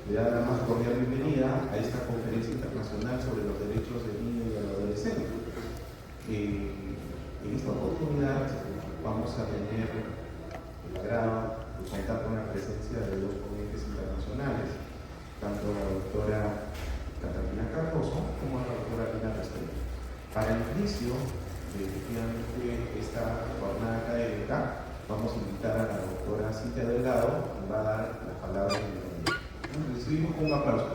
le da la más cordial bienvenida a esta conferencia internacional sobre los derechos del niño y del adolescente. En esta oportunidad vamos a tener el agrado de contar con la presencia de dos ponentes internacionales, tanto la doctora Catalina Cardoso como la doctora Lina Restrepo. Para el inicio de efectivamente esta jornada académica, vamos a invitar a la doctora Cintia Delgado, que va a dar las palabras de bienvenida. Recibimos con un aplauso.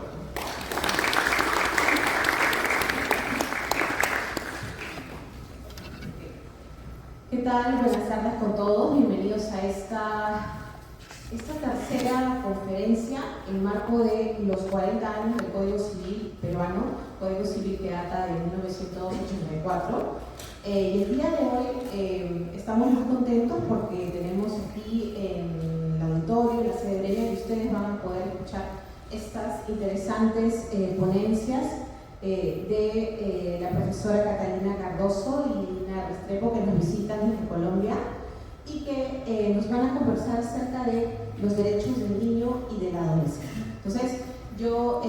¿Qué tal? Buenas tardes con todos. Bienvenidos a esta tercera conferencia en marco de los 40 años del Código Civil peruano, Código Civil que data de 1984. Y el día de hoy estamos muy contentos porque tenemos aquí en el auditorio, en la sede Breña, que ustedes van a poder escuchar estas interesantes ponencias de la profesora Catalina Cardoso y Lina Restrepo, que nos visitan desde Colombia y que nos van a conversar acerca de los derechos del niño y del adolescente. Entonces, yo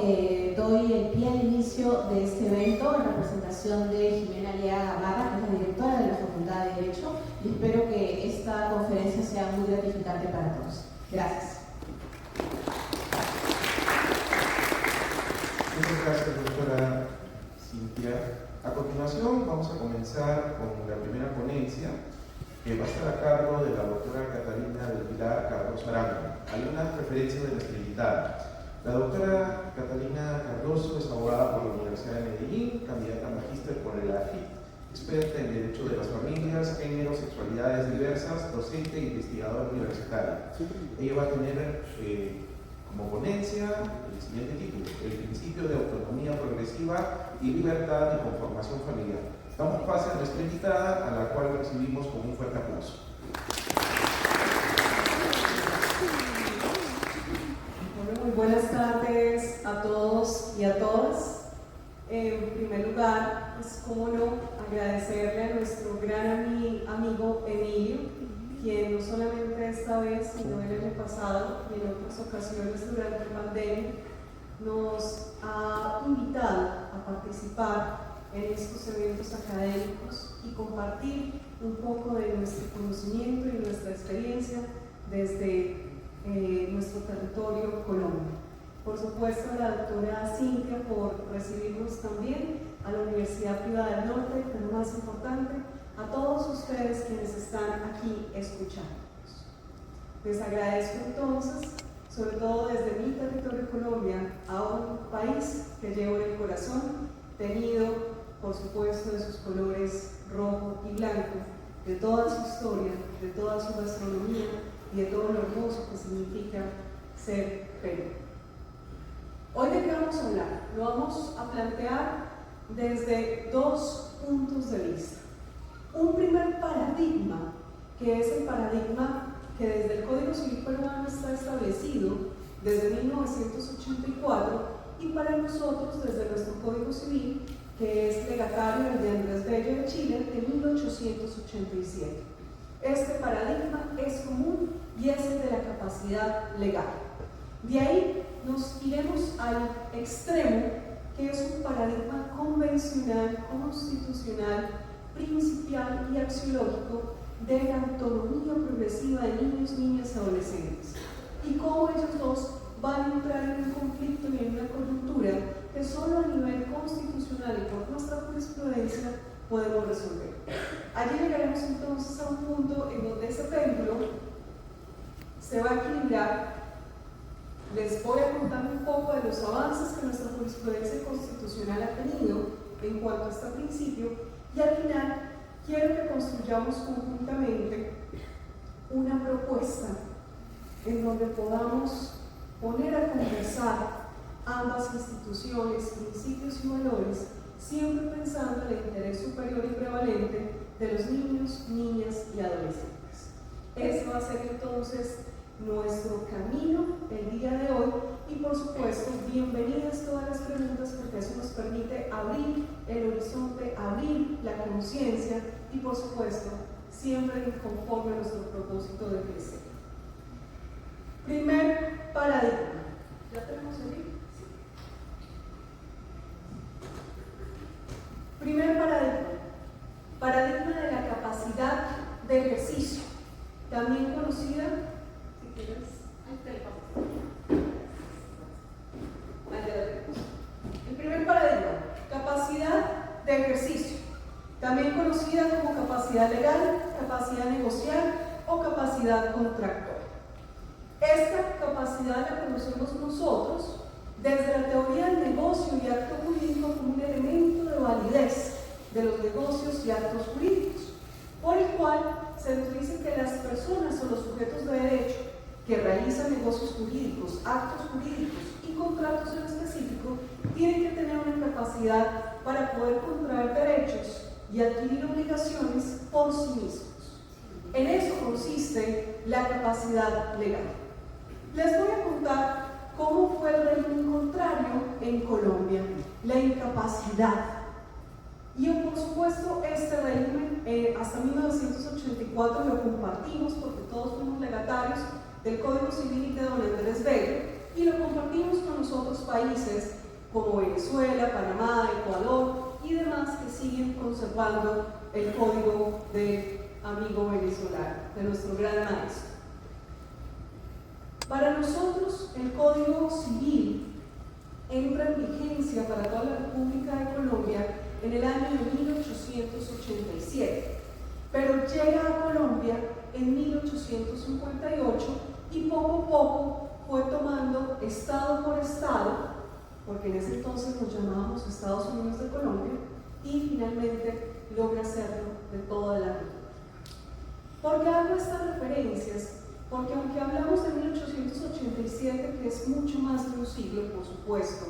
doy el pie al inicio de este evento en representación de Jimena Lea Gamarra, que es la directora de la Facultad de Derecho, y espero que esta conferencia sea muy gratificante para todos. Gracias. Muchas gracias, doctora Cintia. A continuación vamos a comenzar con la primera ponencia, que va a estar a cargo de la doctora Catalina del Pilar Cardoso Arango. Algunas referencias de nuestra invitada. La doctora Catalina Cardoso es abogada por la Universidad de Medellín, candidata a magíster por el AFIT, experta en Derecho de las Familias, Género, Sexualidades Diversas, docente e investigadora universitaria. Ella va a tener como ponencia el siguiente título: el principio de autonomía progresiva y libertad de conformación familiar. Damos paso a nuestra invitada, a la cual recibimos con un fuerte aplauso. Muy buenas tardes a todos y a todas. En primer lugar, pues cómo no, agradecerle a nuestro gran amigo Emilio, quien no solamente esta vez, sino el año pasado y en otras ocasiones durante la pandemia, nos ha invitado a participar en estos eventos académicos y compartir un poco de nuestro conocimiento y nuestra experiencia desde nuestro territorio Colombia. Por supuesto, a la doctora Cintia por recibirnos también, a la Universidad Privada del Norte, pero más importante, a todos ustedes quienes están aquí escuchándonos. Les agradezco entonces, sobre todo desde mi territorio Colombia, a un país que llevo en el corazón, teñido, por supuesto, de sus colores rojo y blanco, de toda su historia, de toda su gastronomía y de todo lo hermoso que significa ser Perú. Hoy de qué vamos a hablar? Lo vamos a plantear desde dos puntos de vista. Un primer paradigma, que es el paradigma que desde el Código Civil peruano está establecido desde 1984 y para nosotros desde nuestro Código Civil, que es legatario del de Andrés Bello de Chile de 1887. Este paradigma es común y es el de la capacidad legal. De ahí nos iremos al extremo, que es un paradigma convencional, constitucional, principial y axiológico de la autonomía progresiva de niños, niñas y adolescentes. Y cómo ellos dos van a entrar en un conflicto y en una coyuntura que solo a nivel constitucional y por nuestra jurisprudencia podemos resolver. Allí llegaremos entonces a un punto en donde ese péndulo se va a equilibrar. Les voy a contar un poco de los avances que nuestra jurisprudencia constitucional ha tenido en cuanto a este principio y al final quiero que construyamos conjuntamente una propuesta en donde podamos poner a conversar ambas instituciones, principios y valores, siempre pensando en el interés superior y prevalente de los niños, niñas y adolescentes. Ese va a ser entonces nuestro camino el día de hoy y por supuesto bienvenidas todas las preguntas porque eso nos permite abrir el horizonte, abrir la conciencia y por supuesto siempre conforme a nuestro propósito de crecer. Primer paradigma, ¿Ya tenemos el libro? Sí. Primer paradigma. Paradigma de la capacidad de ejercicio, también conocida, si quieres, el primer paradigma, capacidad de ejercicio, también conocida como capacidad legal, capacidad negocial o capacidad contractual. Esta capacidad la conocemos nosotros desde la teoría del negocio y acto jurídico como un elemento de validez de los negocios y actos jurídicos, por el cual se nos dice que las personas o los sujetos de derecho que realizan negocios jurídicos, actos jurídicos y contratos en específico tienen que tener una capacidad para poder contraer derechos y adquirir obligaciones por sí mismos. En eso consiste la capacidad legal. Les voy a contar cómo fue el régimen contrario en Colombia, la incapacidad. Y por supuesto este régimen hasta 1984 lo compartimos porque todos fuimos legatarios del Código Civil de don Andrés Bello y lo compartimos con los otros países como Venezuela, Panamá, Ecuador y demás que siguen conservando el código del amigo venezolano, de nuestro gran maestro. Para nosotros el Código Civil entra en vigencia para toda la República de Colombia en el año de 1887, pero llega a Colombia en 1858 y poco a poco fue tomando estado por estado, porque en ese entonces nos llamábamos Estados Unidos de Colombia, y finalmente logra hacerlo de toda la República. ¿Por qué hago estas referencias? Porque aunque hablamos de 1887, que es mucho más de un siglo, por supuesto,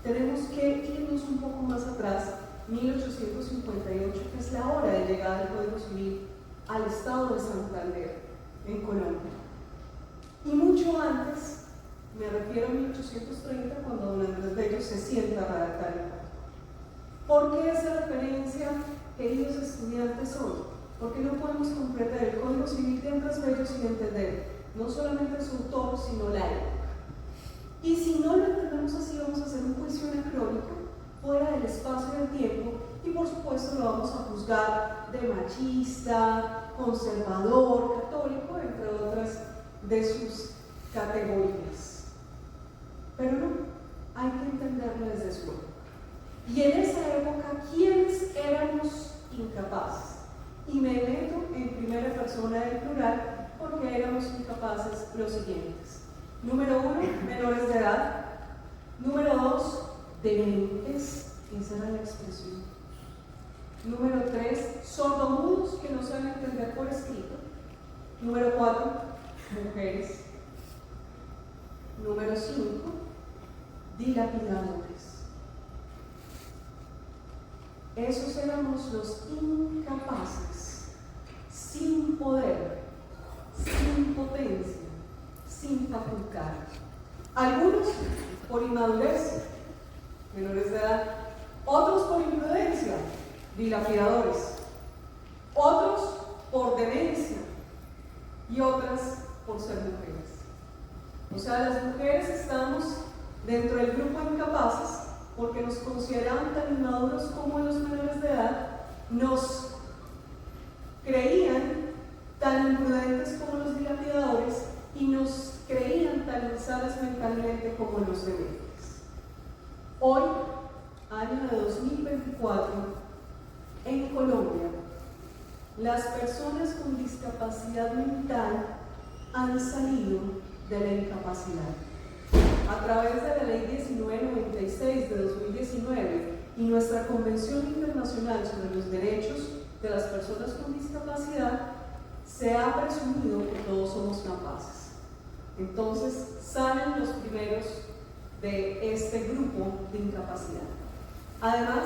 tenemos que irnos un poco más atrás, 1858, que es la hora de llegada del Código Civil al estado de Santander, en Colombia. Y mucho antes, me refiero a 1830, cuando don Andrés Bello se sienta a redactar el código. ¿Por qué esa referencia, queridos estudiantes, hoy? Porque no podemos comprender el Código Civil de Andrés Bello sin entender no solamente su autor, sino la época. Y si no lo entendemos así, vamos a hacer un juicio anacrónico fuera del espacio y del tiempo, y por supuesto lo vamos a juzgar de machista, conservador, católico, entre otras de sus categorías. Pero no, hay que entenderlo desde su época. Y en esa época, ¿quiénes éramos incapaces? Y me meto en primera persona del plural porque éramos incapaces los siguientes. Número 1, menores de edad. Número 2, dementes, esa era la expresión. Número 3, sordomudos que no saben entender por escrito. Número 4, mujeres. Número 5, dilapidadores. Esos éramos los incapaces, sin poder, sin potencia, sin facultad. Algunos por inmadurez, menores de edad, otros por imprudencia, dilapidadores, otros por demencia y otras por ser mujeres. O sea, las mujeres estamos dentro del grupo de incapaces porque nos consideraban tan inmaduros como los menores de edad, nos creían tan imprudentes como los dilapidadores y nos creían tan insabios mentalmente como los dementes. Hoy, año de 2024, en Colombia, las personas con discapacidad mental han salido de la incapacidad. A través de la Ley 1996 de 2019 y nuestra Convención Internacional sobre los Derechos de las Personas con Discapacidad, se ha presumido que todos somos capaces. Entonces, salen los primeros de este grupo de incapacidad. Además,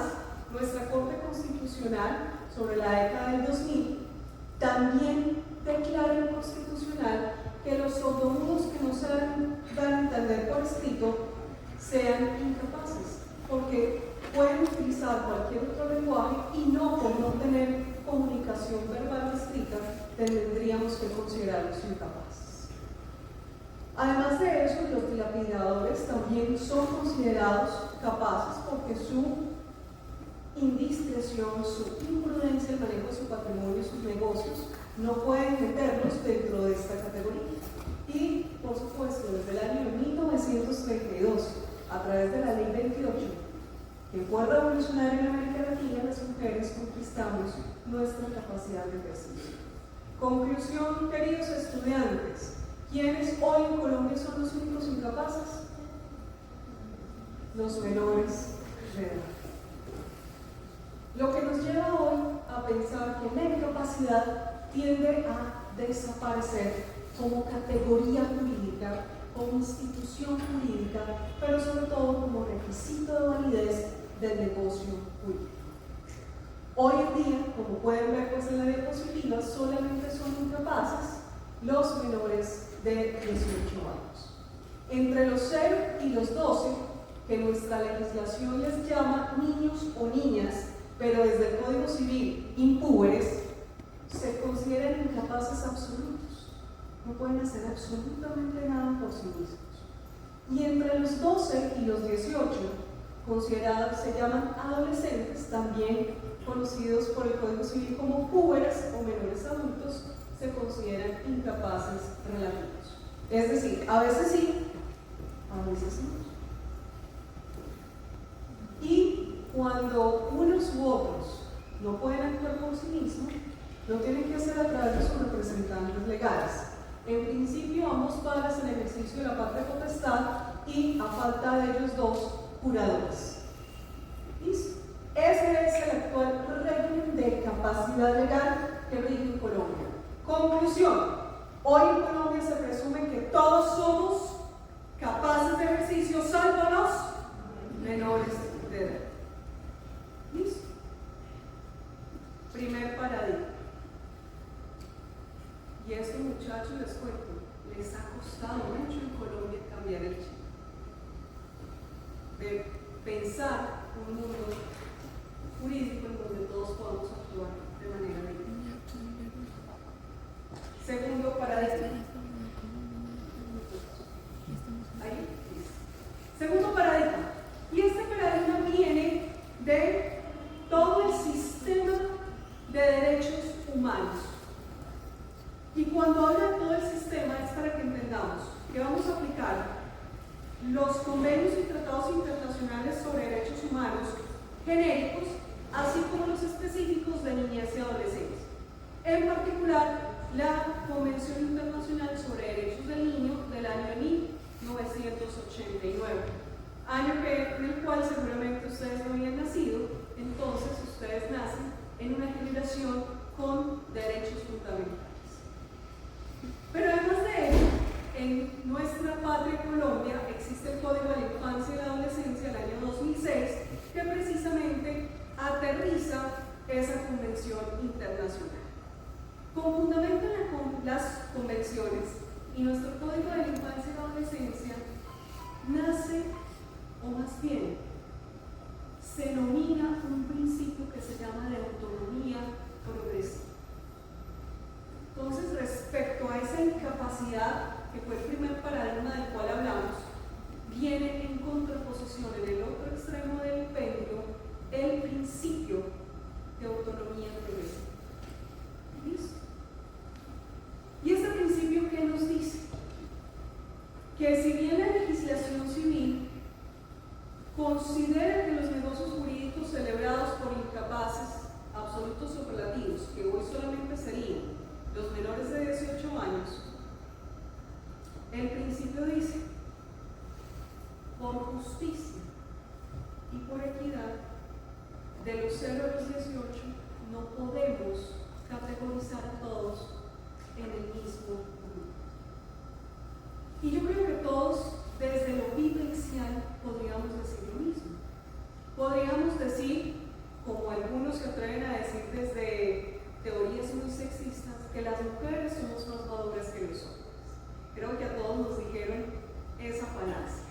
nuestra Corte Constitucional, sobre la década del 2000, también declara inconstitucional que los sordomudos que no saben dar a entender por escrito sean incapaces, porque pueden utilizar cualquier otro lenguaje y no por no tener comunicación verbal escrita tendríamos que considerarlos incapaces. Además de eso, los dilapidadores también son considerados capaces porque su indiscreción, su imprudencia en el manejo de su patrimonio y sus negocios no pueden meterlos dentro de esta categoría. Y, por supuesto, desde el año 1932, a través de la Ley 28, que fue revolucionaria en América Latina, las mujeres conquistamos nuestra capacidad de ejercicio. Conclusión, queridos estudiantes, ¿quiénes hoy en Colombia son los únicos incapaces? Los menores de edad. Lo que nos lleva hoy a pensar que la incapacidad tiende a desaparecer como categoría jurídica, como institución jurídica, pero sobre todo como requisito de validez del negocio jurídico. Hoy en día, como pueden ver pues en la diapositiva, solamente son incapaces los menores de 18 años. Entre los 0 y los 12, que nuestra legislación les llama niños o niñas, pero desde el Código Civil impúberes, se consideran incapaces absolutos. No pueden hacer absolutamente nada por sí mismos. Y entre los 12 y los 18, considerados, se llaman adolescentes, también conocidos por el Código Civil como púberes o menores adultos, se consideran incapaces relativos. Es decir, a veces sí, a veces no. Y cuando unos u otros no pueden actuar por sí mismos, lo tienen que hacer a través de sus representantes legales. En principio, ambos padres en ejercicio de la patria potestad y, a falta de ellos dos, juradores. ¿Listo? Ese es el actual régimen de capacidad legal que rige en Colombia. Conclusión: hoy en Colombia se presume que todos somos capaces de ejercicio, salvo los menores de edad. ¿Listo? Primer paradigma. Y esto, muchachos, les cuento, les ha costado mucho en Colombia cambiar el chip. De pensar un mundo jurídico en donde todos podamos actuar de manera libre. Segundo paradigma. Ahí. Segundo paradigma. Y este paradigma viene de todo el sistema de derechos humanos. Y cuando habla de todo el sistema es para que entendamos que vamos a aplicar los convenios y tratados internacionales sobre derechos humanos genéricos, así como los específicos de niñez y adolescencia. En particular, la Convención Internacional sobre Derechos del Niño del año 1989, año en el cual seguramente ustedes no habían nacido, entonces ustedes nacen en una generación con derechos fundamentales. Pero además de ello, en nuestra patria Colombia existe el Código de la Infancia y la Adolescencia del año 2006, que precisamente aterriza esa convención internacional. Con fundamento en las convenciones y nuestro Código de la Infancia y la Adolescencia nace, o más bien, se nomina un principio que se llama de autonomía progresiva. Entonces, respecto a esa incapacidad, que fue el primer paradigma del cual hablamos, viene en contraposición en el otro extremo del péndulo el principio de autonomía progresiva. ¿Listo? ¿Y este principio qué nos dice? Que si bien la legislación civil considera que los negocios jurídicos celebrados por incapaces, absolutos o relativos, que hoy solamente serían los menores de 18 años, el principio dice, por justicia y por equidad, de los 0 a los 18 no podemos categorizar a todos en el mismo grupo. Y yo creo que todos, desde lo vivencial, podríamos decir lo mismo. Podríamos decir, como algunos se atreven a decir desde teorías muy sexistas, que las mujeres somos más maduras que los hombres. Creo que a todos nos dijeron esa falacia.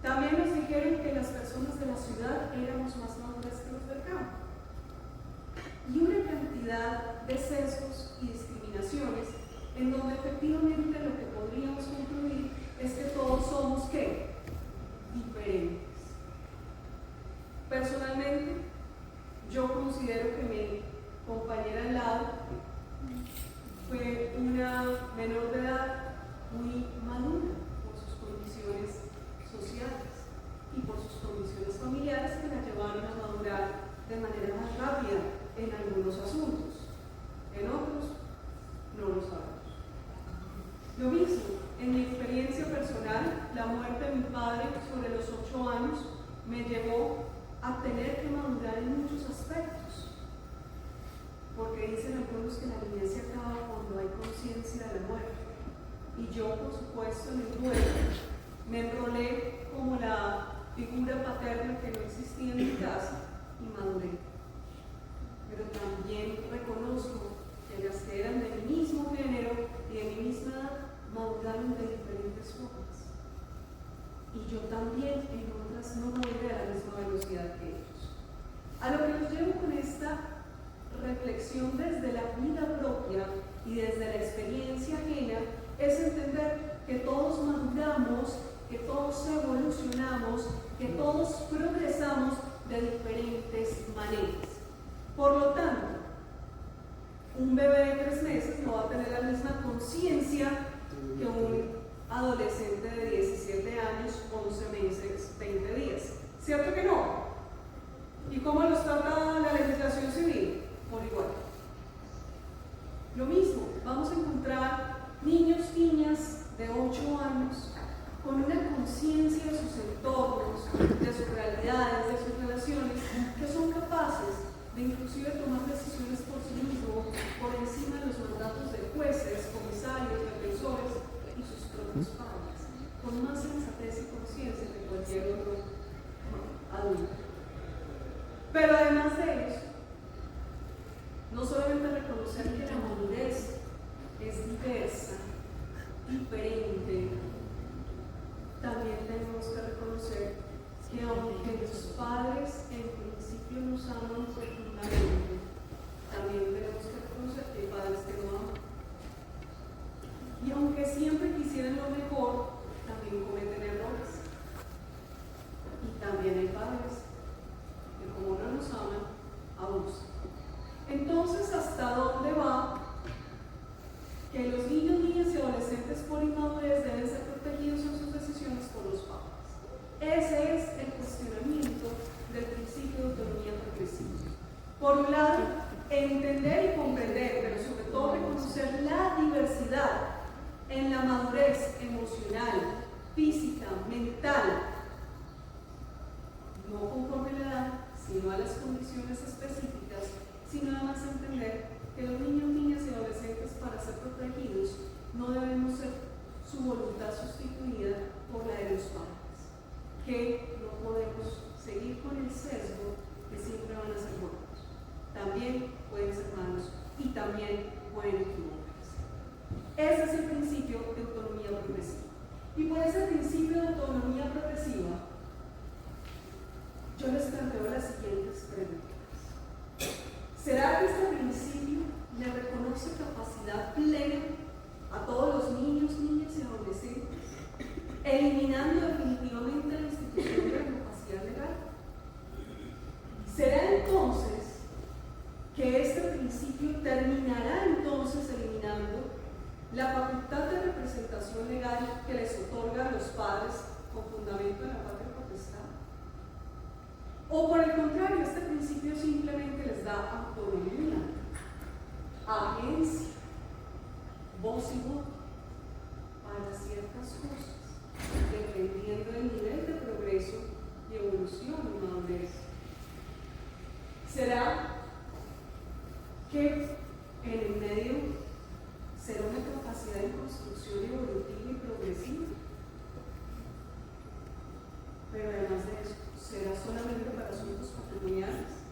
También nos dijeron que las personas de la ciudad éramos más maduras que los del campo. Y una cantidad de sesgos y discriminaciones en donde efectivamente lo que podríamos concluir es que todos somos ¿qué? Diferentes. Personalmente, yo considero que mi compañera al lado fue una menor de edad muy madura por sus condiciones sociales y por sus condiciones familiares que la llevaron a madurar de manera más rápida en algunos asuntos. En otros, no lo sabemos. Lo mismo, en mi experiencia personal, la muerte de mi padre sobre los 8 años me llevó a tener que madurar en muchos aspectos. Porque dicen algunos que la niñez se acaba cuando hay conciencia de la muerte. Y yo, por supuesto, en el duelo me enrolé como la figura paterna que no existía en mi casa y maduré. Pero también reconozco que las que eran de mi mismo género y de mi misma edad maduraron de diferentes formas. Y yo también en otras no maduré a la misma velocidad que ellos. A lo que los llevo con esta reflexión desde la vida propia y desde la experiencia ajena es entender que todos maduramos, que todos evolucionamos, que todos progresamos de diferentes maneras. Por lo tanto, un bebé de 3 meses no va a tener la misma conciencia que un adolescente de 17 años, 11 meses, 20 días. ¿Cierto que no? ¿Y cómo los trata la legislación civil? Por igual. Lo mismo, vamos a encontrar niños, niñas de 8 años con una conciencia de sus entornos, de sus realidades, de sus relaciones, que son capaces de inclusive tomar decisiones por sí mismos, por encima de los mandatos de jueces, comisarios, defensores y sus propios padres, con más sensatez y conciencia que cualquier otro adulto. Pero además de eso, no solamente reconocer que la madurez es diversa, diferente, también tenemos que reconocer que aunque los padres en principio nos aman profundamente, también tenemos que reconocer que hay padres que no aman. Y aunque siempre quisieran lo mejor, también cometen errores. Y también hay padres que como no nos aman, abusan. Entonces, ¿hasta dónde va que los niños, niñas y adolescentes por inmadurez deben ser protegidos en sus decisiones por los padres? Ese es el cuestionamiento del principio de autonomía progresiva. Por un lado, entender y comprender, pero sobre todo reconocer la diversidad en la madurez emocional, física, mental, no conforme a la edad, sino a las condiciones específicas, sino además entender que los niños, niñas y adolescentes, para ser protegidos, no debemos ser su voluntad sustituida por la de los padres, que no podemos seguir con el sesgo que siempre van a ser buenos. También pueden ser malos y también pueden equivocarse. Ese es el principio de autonomía progresiva. Y por ese principio de autonomía progresiva, yo les planteo las siguientes preguntas. ¿Será que este principio le reconoce capacidad plena a todos los niños, niñas y adolescentes, eliminando definitivamente la institución de la capacidad legal? ¿Será entonces que este principio terminará entonces eliminando la facultad de representación legal que les otorga a los padres con fundamento en la patria potestad? ¿O por el contrario, este principio simplemente les da autonomía, agencia, voz y voto para ciertas cosas, dependiendo del nivel de progreso y evolución y madurez? ¿Será que en el medio será una capacidad de construcción evolutiva y progresiva? Pero además de eso, ¿será solamente para asuntos patrimoniales?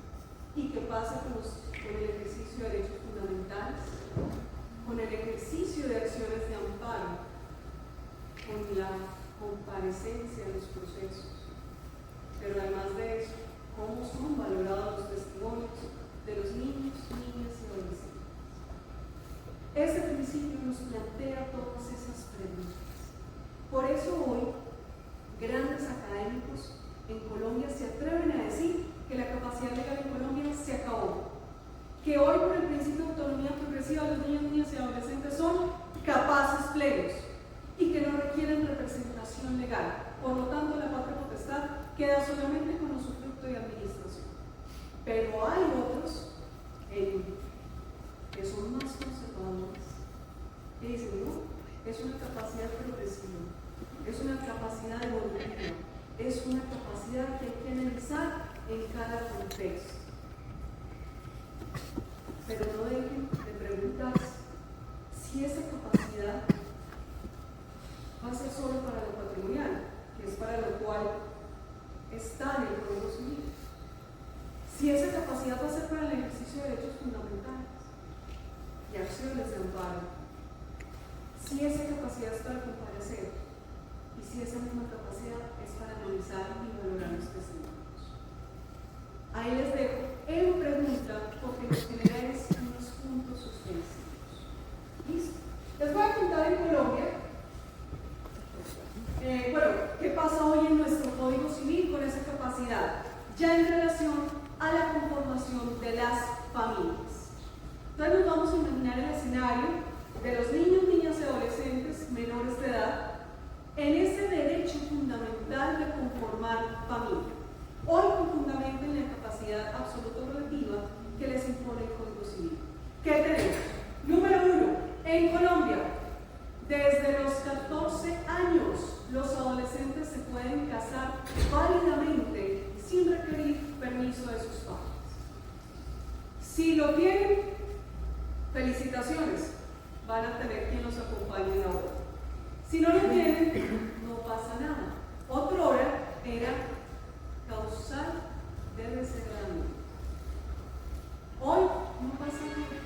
¿Y qué pasa con el ejercicio de derechos fundamentales? Con el ejercicio de acciones de amparo, con la comparecencia en los procesos. Pero además de eso, ¿cómo son valorados los testimonios de los niños, niñas y adolescentes? Ese principio nos plantea todas esas preguntas. que hoy por el principio de autonomía progresiva los niños, niñas y adolescentes son capaces plenos y que no requieren representación legal. Por lo tanto, la patria potestad queda solamente con usufructo y administración. Pero hay otros que son más conservadores, que dicen, no, es una capacidad progresiva, es una capacidad evolutiva, es una capacidad que hay que analizar en cada contexto. Pero no dejen de preguntarse si esa capacidad va a ser solo para lo patrimonial, que es para lo cual está en el Código Civil. Si esa capacidad va a ser para el ejercicio de derechos fundamentales y acciones de amparo, si esa capacidad es para comparecer y si esa misma capacidad es para analizar y valorar los testimonios. Ahí les dejo en pregunta porque nos genera es unos puntos suspensivos. ¿Listo? Les voy a contar en Colombia, qué pasa hoy en nuestro Código Civil con esa capacidad, ya en relación a la conformación de las familias. Entonces nos vamos a imaginar el escenario de los niños, niñas y adolescentes menores de edad en ese derecho fundamental de conformar familia, hoy con fundamento en la capacidad absoluta o relativa que les impone el Código Civil. ¿Qué tenemos? Número 1, en Colombia, desde los 14 años los adolescentes se pueden casar válidamente sin requerir permiso de sus padres. Si lo tienen, felicitaciones, van a tener quien los acompañe en la boda. Si no lo tienen, no pasa nada. Otra hora era causal de desheredamiento. Hoy no pasa nada.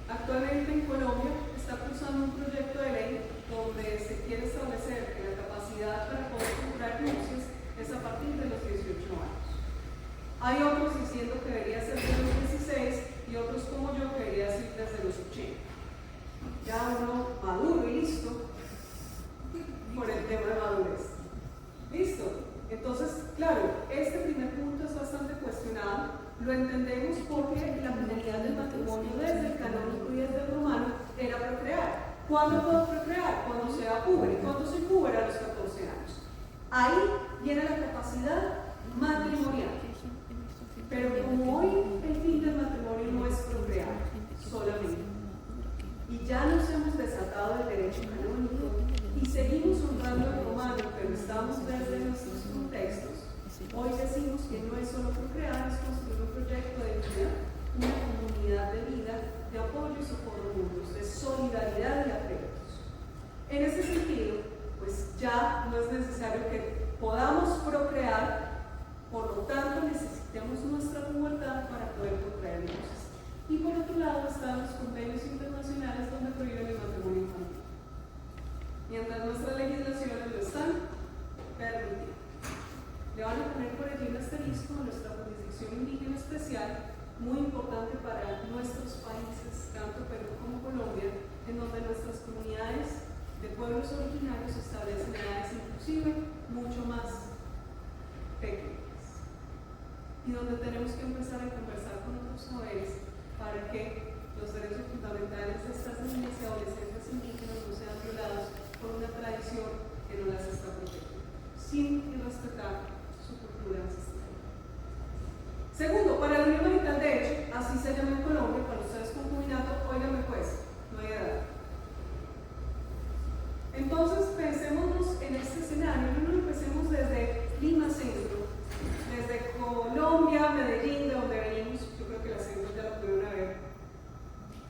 Actualmente en Colombia está cruzando un proyecto de ley donde se quiere establecer que la capacidad para poder comprar nupcias es a partir de los 18 años. Hay otros diciendo que debería ser de los 16 y otros como yo que debería ser desde los 80. Ya uno maduro y listo por el tema de madurez. ¿Listo? Entonces, claro, este primer punto es bastante cuestionado. Lo entendemos porque la finalidad del matrimonio desde el canónico y desde el romano era procrear. ¿Cuándo puedo procrear? Cuando sea puber. ¿Y cuándo soy puber? A los 14 años. Ahí viene la capacidad matrimonial. Pero como hoy el fin del matrimonio no es procrear solamente, y ya nos hemos desatado del derecho canónico y seguimos honrando el romano, pero estamos desde nuestros contextos, hoy decimos que no es solo procrear, es construir un proyecto de vida, una comunidad de vida, de apoyo y socorro mutuos, de solidaridad y afectos. En ese sentido, pues ya no es necesario que podamos procrear, por lo tanto necesitamos nuestra pubertad para poder procrear hijos. Y por otro lado están los convenios internacionales donde prohíben el matrimonio infantil, mientras nuestras legislaciones lo están permitiendo. Le van a poner por allí un asterisco a nuestra jurisdicción indígena especial, muy importante para nuestros países, tanto Perú como Colombia, en donde nuestras comunidades de pueblos originarios establecen edades inclusive mucho más pequeñas, y donde tenemos que empezar a conversar con otros saberes para que los derechos fundamentales de estas niñas y adolescentes indígenas no sean violados por una tradición que no las está protegiendo, sin respetar su cultura ancestral. Segundo, para la unión marital de hecho, así se llama en Colombia, para ustedes concubinato, óigame pues, no hay edad. Entonces pensémonos en este escenario, no empecemos desde Lima Centro, desde Colombia, Medellín, de donde venimos. Yo creo que el acento ya lo pudieron haber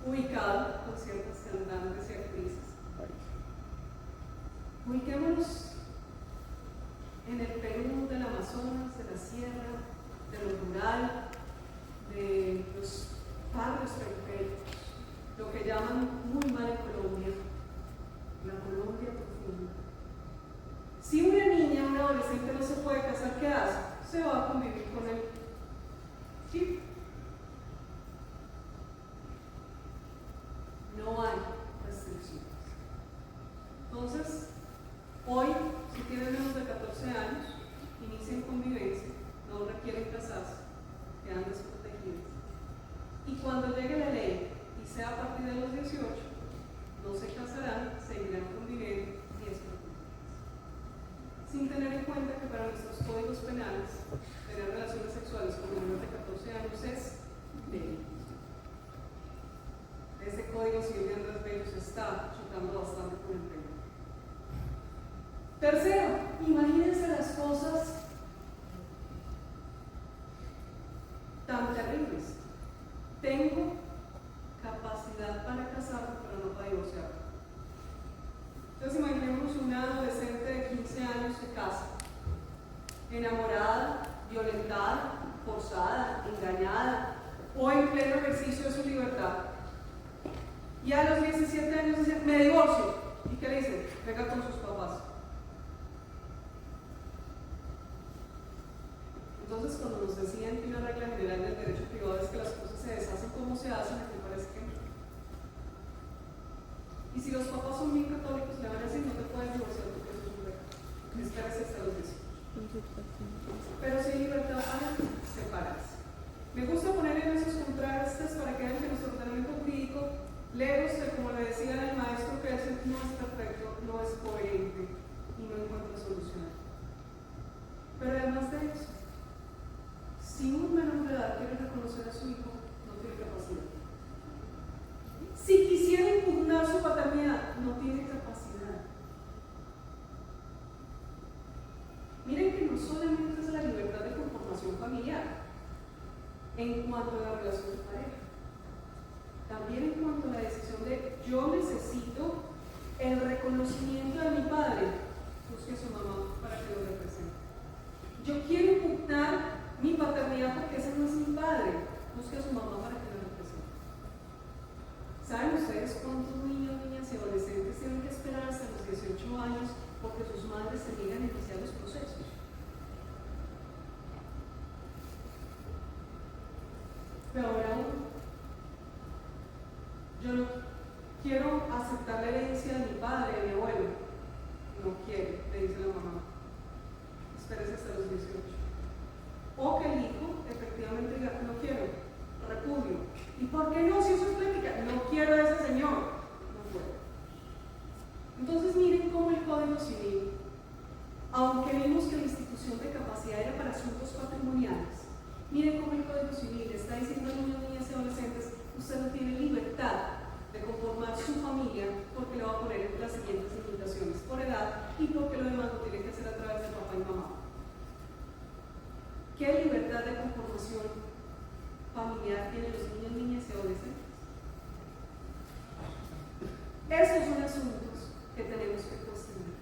ubicado con ciertas cantantes y actrices. Ubiquémonos en el Perú del Amazonas, de la sierra, de lo rural, de los barrios periféricos, lo que llaman muy mal en Colombia, la Colombia profunda. Si una niña, una adolescente no se puede casar, ¿qué hace? Se va a convivir con él. ¿Sí? No hay restricciones. Entonces, hoy, si tienen menos de 14 años, inician convivencia, no requieren casarse. quedan desprotegidas. Y cuando llegue la ley y sea a partir de los 18, no se casarán, seguirán conviviendo y desprotegidas. Sin tener en cuenta que para nuestros códigos penales, tener relaciones sexuales con menores de 14 años es delito. Ese código civil de Andrés Bello se está chocando bastante con el tema. Tercero, imagínense las cosas tan terribles. Tengo capacidad para casarme, pero no para divorciarme. Entonces imaginemos una adolescente de 15 años se casa, enamorada, violentada, forzada, engañada o en pleno ejercicio de su libertad. Y a los 17 años dice, me divorcio. ¿Y qué le dicen? Venga con sus papás. Entonces, cuando nos decían que una regla general del derecho privado es que las cosas se deshacen como se hacen, a mí me parece que no. Y si los papás son bien católicos, le van a decir, no te puedes divorciar porque eso es un pecado. Espérese hasta los 18. Pero si hay libertad para separarse. Me gusta poner en esos contrastes para que vean que nuestro ordenamiento jurídico, lejos de, como le decía el maestro, que no es perfecto, no es coherente y no encuentra solución. Pero además de eso, si un menor de edad quiere reconocer a su hijo, no tiene capacidad. Si quisiera impugnar su paternidad, no tiene capacidad. Miren que no solamente es la libertad de conformación familiar en cuanto a la relación de pareja, también en cuanto a la decisión de yo necesito el reconocimiento de mi padre, busque a su mamá para que lo represente. Yo quiero impugnar mi paternidad porque ese no es mi padre, busque a su mamá para que lo represente. ¿Saben ustedes cuántos niños, niñas y adolescentes tienen que esperar hasta los 18 años porque sus madres se niegan a iniciar los procesos? Pero aún, yo no quiero aceptar la herencia de mi padre, de mi abuelo. No quiero, le dice la mamá. Espérese hasta los 18. O que el hijo efectivamente diga, no quiero, repudio. ¿Y por qué no? Si eso es plática, no quiero a ese señor, no puedo. Entonces miren cómo el Código Civil, aunque vimos que la institución de capacidad era para asuntos patrimoniales, miren cómo el Código Civil está diciendo a niños, niñas y adolescentes, usted no tiene libertad de conformar su familia porque le va a poner entre las siguientes limitaciones por edad y porque lo demás lo tiene que hacer a través de papá y mamá. ¿Qué libertad de conformación familiar tienen los niños, niñas y adolescentes? Estos son asuntos que tenemos que cuestionar.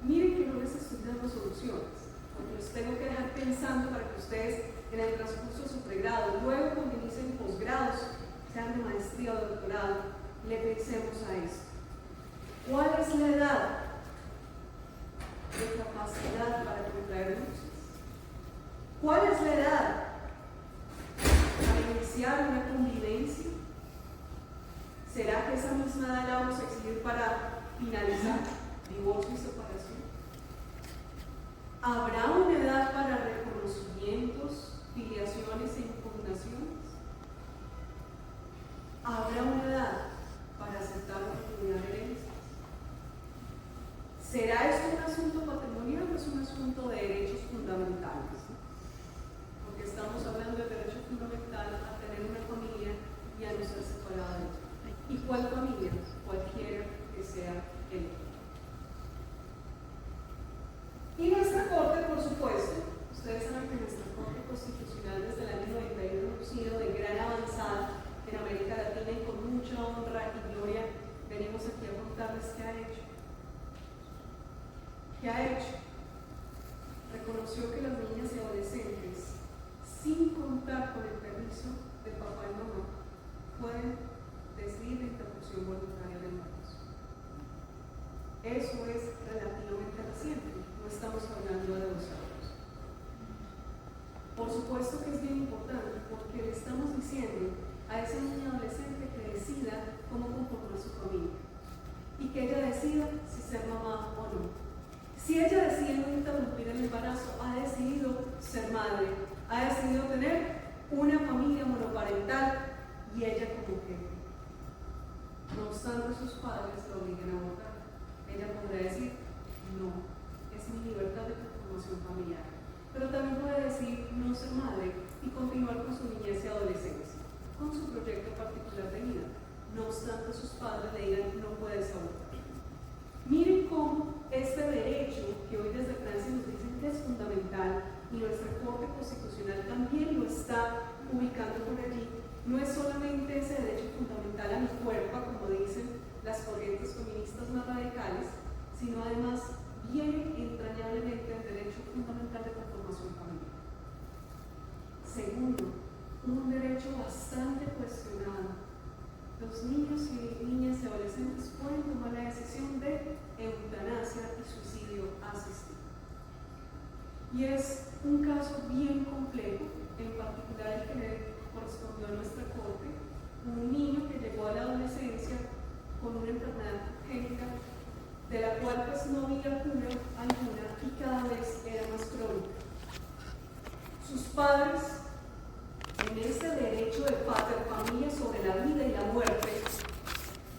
Miren que no les estoy dando soluciones, porque los tengo que dejar pensando para que ustedes en el transcurso de su pregrado, luego cuando inicien posgrados, sean de maestría o doctorado, le pensemos a esto. ¿Cuál es la edad de capacidad para contraer nupcias? ¿Cuál es la edad para iniciar una convivencia? ¿Será que esa misma edad la vamos a exigir para finalizar divorcio y separación? ¿Habrá una edad para reconocimientos, filiaciones e impugnaciones? ¿Habrá una edad para aceptar la oportunidad de herencias? ¿Será esto un asunto patrimonial o es un asunto de derechos fundamentales? Porque estamos hablando del derecho fundamental a tener una familia y a no ser separada de ella. ¿Y cuál familia? Cualquiera que sea el. Y nuestra Corte, por supuesto, ustedes saben que nuestra Corte Constitucional desde el año 91 ha sido de gran avanzada en América Latina y con mucha honra y gloria venimos aquí a contarles qué ha hecho. ¿Qué ha hecho? Reconoció que las niñas y adolescentes, sin contar con el permiso de papá y mamá, pueden decidir la interrupción voluntaria del embarazo. Eso es relativamente reciente, no estamos hablando de 2 años. Por supuesto que es bien importante porque le estamos diciendo a esa niña adolescente que decida cómo conformar su familia y que ella decida si ser mamá o no. Si ella decide no interrumpir el embarazo, ha decidido ser madre, ha decidido tener una familia monoparental y ella como jefe. No obstante, sus padres la obliguen a abortar. Ella podrá decir, no, es mi libertad de conformación familiar. Pero también puede decir no ser madre y continuar con su niñez y adolescencia, con su proyecto particular de vida. No obstante, sus padres le digan, no puedes abortar. Miren cómo este derecho, que hoy desde Francia nos dicen que es fundamental, y nuestra Corte Constitucional también lo está ubicando por allí, no es solamente ese derecho fundamental a mi cuerpo, como dicen las corrientes feministas más radicales, sino además viene entrañablemente el derecho fundamental de conformación familiar. Segundo, un derecho bastante cuestionado. Los niños y niñas y adolescentes pueden tomar la decisión de eutanasia y suicidio asistido. Y es un caso bien complejo, en particular el que le correspondió a nuestra corte, un niño que llegó a la adolescencia con una enfermedad congénita de la cual pues no había cura alguna y cada vez era más crónica. Sus padres, en ese derecho de paterfamilia sobre la vida y la muerte,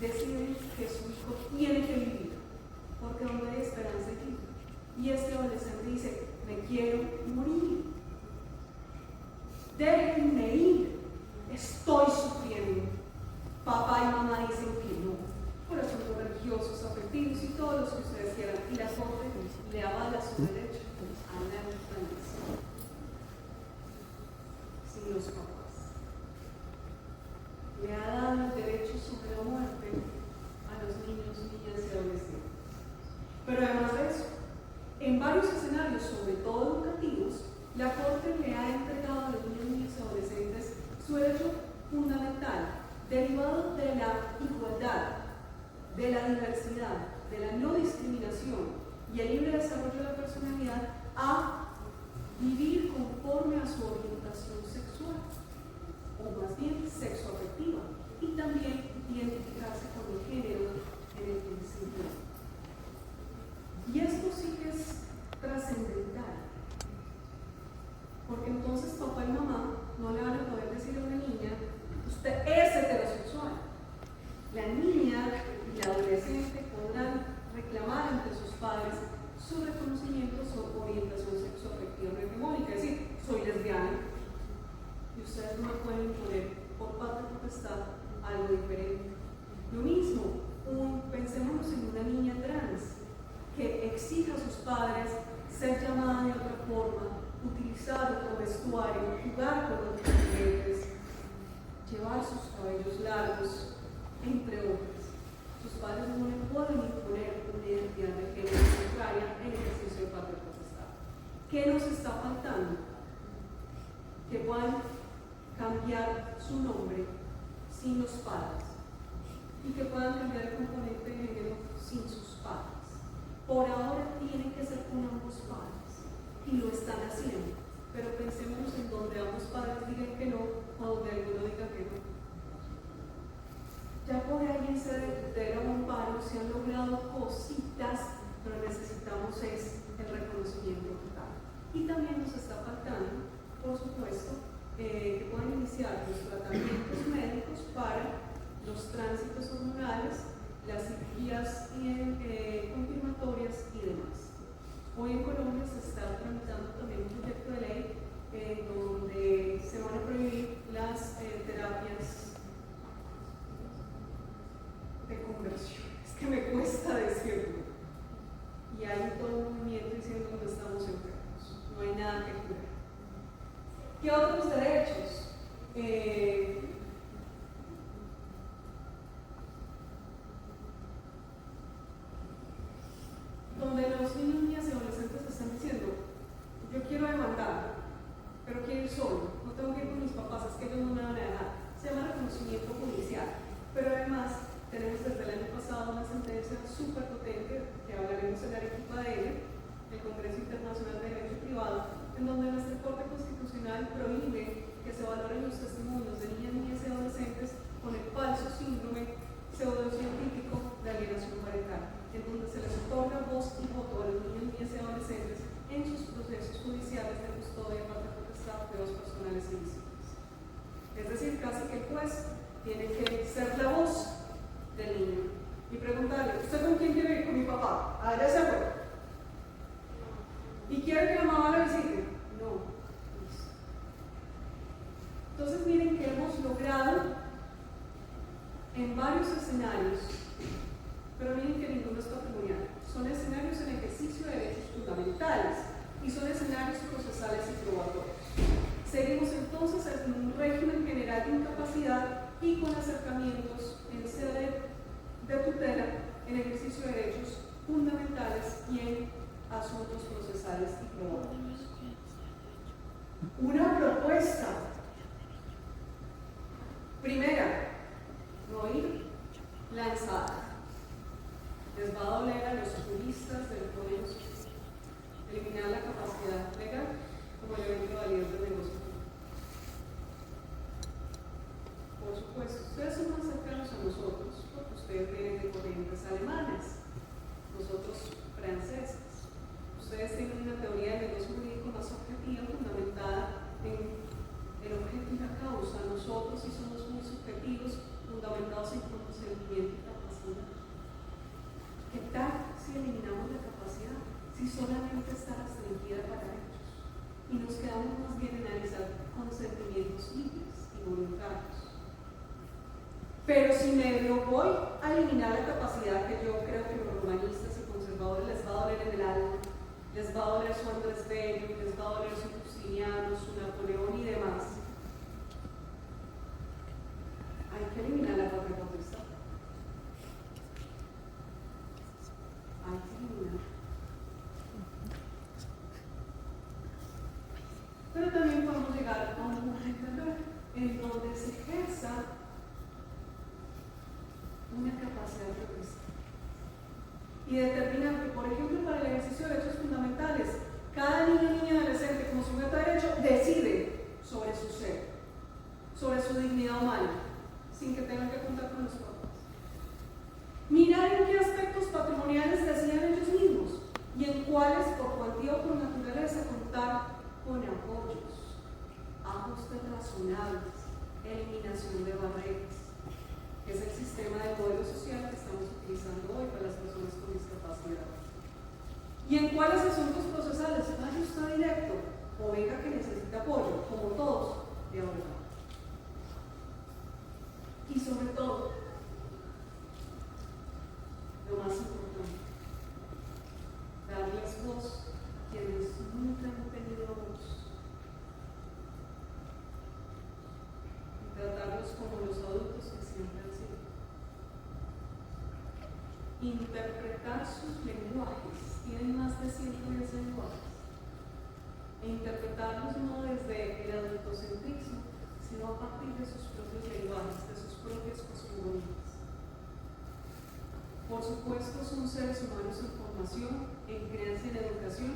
deciden que su hijo tiene que vivir, porque no hay esperanza de vida. Y este adolescente dice, me quiero morir. Déjenme ir, estoy sufriendo. Papá y mamá dicen que no, por asuntos religiosos, afectivos y todos los que ustedes quieran. Y la Corte le avala su derecho a la eutanasia. Sin los papás. Le ha dado el derecho sobre la muerte a los niños, niñas y adolescentes. Pero además de eso, en varios escenarios, sobre todo educativos, la Corte le ha entregado a los niños, niñas y adolescentes su derecho fundamental, derivado de la igualdad, de la diversidad, de la no discriminación y el libre desarrollo de la personalidad, a vivir conforme a su orientación sexual, o más bien sexoafectiva, y también identificarse con el género en el que se encuentra. Y esto sí que es trascendental, porque entonces papá y mamá no le van a poder decir a una niña, usted es heterosexual. La niña y la adolescente podrán reclamar ante sus padres su reconocimiento, su orientación sexoafectiva hegemónica, es decir, soy lesbiana y ustedes no me pueden imponer por patria potestad algo diferente. Lo mismo, pensémonos en una niña trans que exija a sus padres ser llamada de otra forma, utilizar otro vestuario, jugar con otros juguetes, llevar sus cabellos largos, entre otros. Sus padres no le pueden imponer una identidad de género contraria en el ejercicio de patria potestad. ¿Qué nos está faltando? Que puedan cambiar su nombre sin los padres y que puedan cambiar el componente de género sin sus padres. Por ahora tienen que ser con ambos padres y lo están haciendo, pero pensemos en donde ambos padres digan que no o donde alguno diga que no. Ya por ahí en ese amparo se han logrado cositas, pero necesitamos es el reconocimiento total. Y también nos está faltando, por supuesto, que puedan iniciar los tratamientos médicos para los tránsitos hormonales, las cirugías confirmatorias y demás. Hoy en Colombia se está tramitando también un proyecto de ley donde se van a prohibir las terapias de conversión. Es que me cuesta decirlo. Y hay todo un movimiento diciendo que no estamos enfermos, no hay nada que curar. ¿Qué otros derechos? Donde los niños, niñas y adolescentes están diciendo, yo quiero demandar, pero quiero ir solo, no tengo que ir con mis papás, es que ellos no me van a dejar. Se llama reconocimiento judicial, pero además tenemos desde el año pasado una sentencia súper potente, que hablaremos en Arequipa de ella, el Congreso Internacional de Derecho Privado, en donde nuestra Corte Constitucional prohíbe que se valoren los testimonios de niñas, niñas y adolescentes con el falso síndrome pseudocientífico de alienación parental, en donde se les otorga voz y voto a los niños, niñas y adolescentes en sus procesos judiciales de custodia, patria potestad apeos personales y visibles. Es decir, casi que el juez tiene que ser la voz del niño y preguntarle: ¿usted con quién quiere ir? Con mi papá. Ah, ya se fue. ¿Y quiere que la mamá la visite? No. Listo. Entonces miren que hemos logrado en varios escenarios, pero miren que ninguno es patrimonial. Son escenarios en ejercicio de derechos fundamentales y son escenarios procesales y probatorios. Seguimos entonces en un régimen general de incapacidad y con acercamientos en sede de tutela en ejercicio de derechos fundamentales y en asuntos procesales y probatorios. Una propuesta. Primera, no ir lanzada. Les va a doler a los juristas del Código Civil eliminar la capacidad legal como elemento válido del negocio. Por supuesto, ustedes son más cercanos a nosotros porque ustedes vienen de corrientes alemanas, nosotros franceses. Ustedes tienen una teoría de negocio jurídico más objetiva, fundamentada en el objeto y la causa. Nosotros sí somos muy subjetivos, fundamentados en consentimiento y capacidad. ¿Qué tal si eliminamos la capacidad? Si solamente está restringida para ellos y nos quedamos más bien en analizar consentimientos libres y voluntarios. Pero si me voy a eliminar la capacidad, que yo creo que los humanistas y conservadores les va a doler en el alma, les va a doler su Andrés Bello, les va a doler su Justiniano, su Napoleón y demás, hay que eliminar la patria potestad. Hay que eliminar. Pero también podemos llegar a un momento en donde se ejerza una capacidad represiva y determinar que, por ejemplo, para el ejercicio de derechos fundamentales, cada niño o niña adolescente como sujeto de derecho decide sobre su ser, sobre su dignidad humana, sin que tengan que contar con los papás. Mirar en qué aspectos patrimoniales decían ellos mismos y en cuáles, por cuantía o por naturaleza, contar con apoyos, ajustes razonables, eliminación de barreras, que es el sistema de modelo social que estamos utilizando hoy para las personas con discapacidad. Y en cuáles asuntos procesales vaya usted directo o venga que necesita apoyo, como todos, de ahora. Y sobre todo, lo más importante, darles voz a quienes nunca han tenido voz y tratarlos como los adultos que siempre han sido. Interpretar sus lenguajes, tienen más de 110 lenguajes, e interpretarlos no desde el adultocentrismo, sino a partir de sus propios lenguajes, de sus propias cosmogonías. Por supuesto, son seres humanos en formación, en crianza y en educación,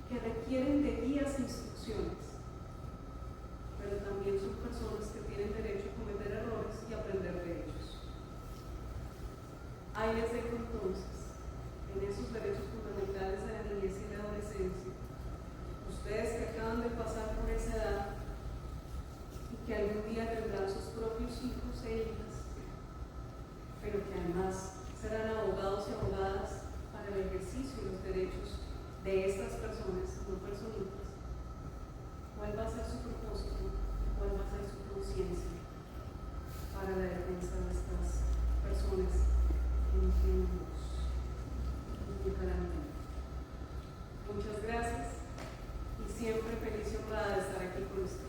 que requieren de guías e instrucciones, pero también son personas que tienen derecho a cometer errores y aprender de ellos. Ahí les dejo entonces, en esos derechos fundamentales de la niñez y la adolescencia, ustedes que acaban de pasar por esa edad y que algún día tendrán sus propios hijos e hijas, pero que además serán abogados y abogadas para el ejercicio de los derechos de estas personas, no personitas. ¿Cuál va a ser su propósito? ¿Cuál va a ser su conciencia para la defensa de estas personas que no tienen voz? Muchas gracias y siempre feliz y honrada de estar aquí con ustedes.